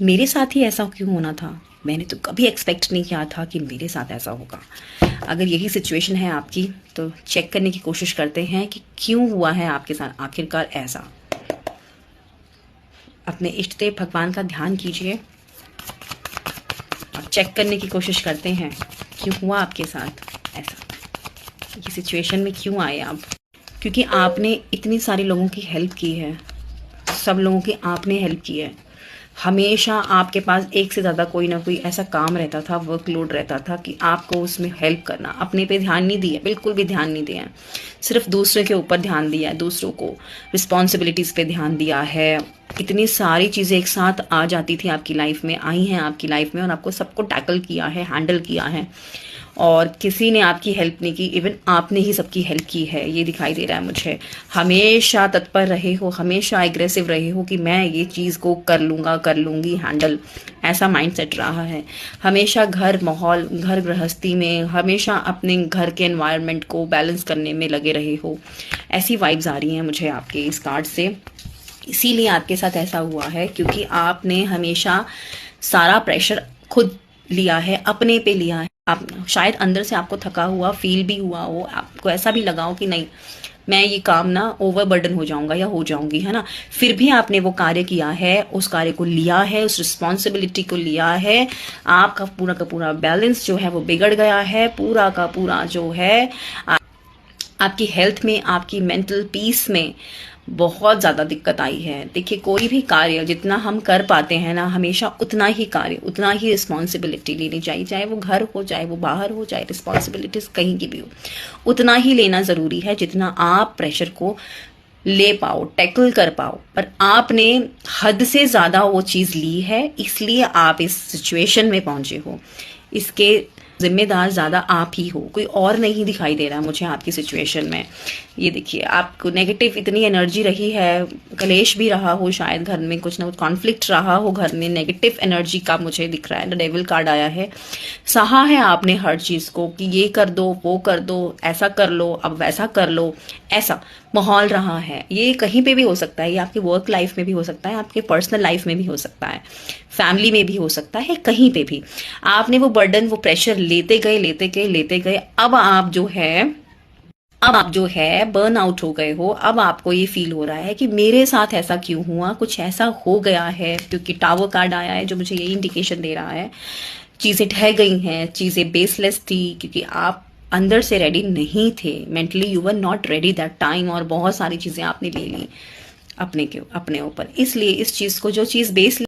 मेरे साथ ही ऐसा क्यों होना था? मैंने तो कभी एक्सपेक्ट नहीं किया था कि मेरे साथ ऐसा होगा। अगर यही सिचुएशन है आपकी तो चेक करने की कोशिश करते हैं कि क्यों हुआ है आपके साथ आखिरकार ऐसा। अपने इष्ट देव भगवान का ध्यान कीजिए और चेक करने की कोशिश करते हैं क्यों हुआ आपके साथ ऐसा, ये सिचुएशन में क्यों आए आप। क्योंकि आपने इतनी सारी लोगों की हेल्प की है, सब लोगों की आपने हेल्प की है। हमेशा आपके पास एक से ज़्यादा कोई ना कोई ऐसा काम रहता था, वर्कलोड रहता था कि आपको उसमें हेल्प करना। अपने पे ध्यान नहीं दिया, बिल्कुल भी ध्यान नहीं दिया, सिर्फ दूसरे के ऊपर ध्यान दिया है, दूसरों को रिस्पॉन्सिबिलिटीज़ पे ध्यान दिया है। इतनी सारी चीज़ें एक साथ आ जाती थी आपकी लाइफ में, आई हैं आपकी लाइफ में, और आपको सबको टैकल किया है, हैंडल किया है, और किसी ने आपकी हेल्प नहीं की, इवन आपने ही सबकी हेल्प की है, ये दिखाई दे रहा है मुझे। हमेशा तत्पर रहे हो, हमेशा एग्रेसिव रहे हो कि मैं ये चीज़ को कर लूँगा, कर लूँगी हैंडल, ऐसा माइंडसेट रहा है। हमेशा घर माहौल, घर गृहस्थी में हमेशा अपने घर के एनवायरनमेंट को बैलेंस करने में लगे रहे हो, ऐसी वाइब्स आ रही हैं मुझे आपके इस कार्ड से। इसीलिए आपके साथ ऐसा हुआ है क्योंकि आपने हमेशा सारा प्रेशर खुद लिया है, अपने पे लिया है। आप शायद अंदर से आपको थका हुआ फील भी हुआ हो, आपको ऐसा भी लगा हो कि नहीं मैं ये काम ना ओवरबर्डन हो जाऊंगा या हो जाऊंगी, है ना। फिर भी आपने वो कार्य किया है, उस कार्य को लिया है, उस रिस्पॉन्सिबिलिटी को लिया है। आपका पूरा का पूरा बैलेंस जो है वो बिगड़ गया है, पूरा का पूरा जो है आपकी हेल्थ में, आपकी मेंटल पीस में बहुत ज़्यादा दिक्कत आई है। देखिए, कोई भी कार्य जितना हम कर पाते हैं ना, हमेशा उतना ही कार्य, उतना ही रिस्पॉन्सिबिलिटी लेनी चाहिए, चाहे वो घर हो, चाहे वो बाहर हो, चाहे रिस्पॉन्सिबिलिटीज कहीं की भी हो, उतना ही लेना ज़रूरी है जितना आप प्रेशर को ले पाओ, टैकल कर पाओ। पर आपने हद से ज़्यादा वो चीज़ ली है, इसलिए आप इस सिचुएशन में पहुंचे हो। इसके जिम्मेदार ज़्यादा आप ही हो, कोई और नहीं दिखाई दे रहा है मुझे आपकी सिचुएशन में। ये देखिए, आपको नेगेटिव इतनी एनर्जी रही है, कलेश भी रहा हो, शायद घर में कुछ ना कुछ कॉन्फ्लिक्ट रहा हो, घर में नेगेटिव एनर्जी का मुझे दिख रहा है। द डेविल कार्ड आया है। सहा है आपने हर चीज़ को कि ये कर दो, वो कर दो, ऐसा कर लो, अब वैसा कर लो, ऐसा माहौल रहा है। ये कहीं पे भी हो सकता है, ये आपके वर्क लाइफ में भी हो सकता है, आपके पर्सनल लाइफ में भी हो सकता है, फैमिली में भी हो सकता है, कहीं पे भी आपने वो बर्डन, वो प्रेशर लेते गए, लेते गए, लेते गए। अब आप जो है बर्न आउट हो गए हो। अब आपको ये फील हो रहा है कि मेरे साथ ऐसा क्यों हुआ, कुछ ऐसा हो गया है। क्योंकि टावर कार्ड आया है जो मुझे यही इंडिकेशन दे रहा है, चीज़ें ढह गई हैं, चीज़ें बेसलेस थी, क्योंकि आप अंदर से रेडी नहीं थे, mentally you were not ready that time, और बहुत सारी चीज़ें आपने ले ली अपने ऊपर। इसलिए इस चीज़ को, जो चीज़ बेस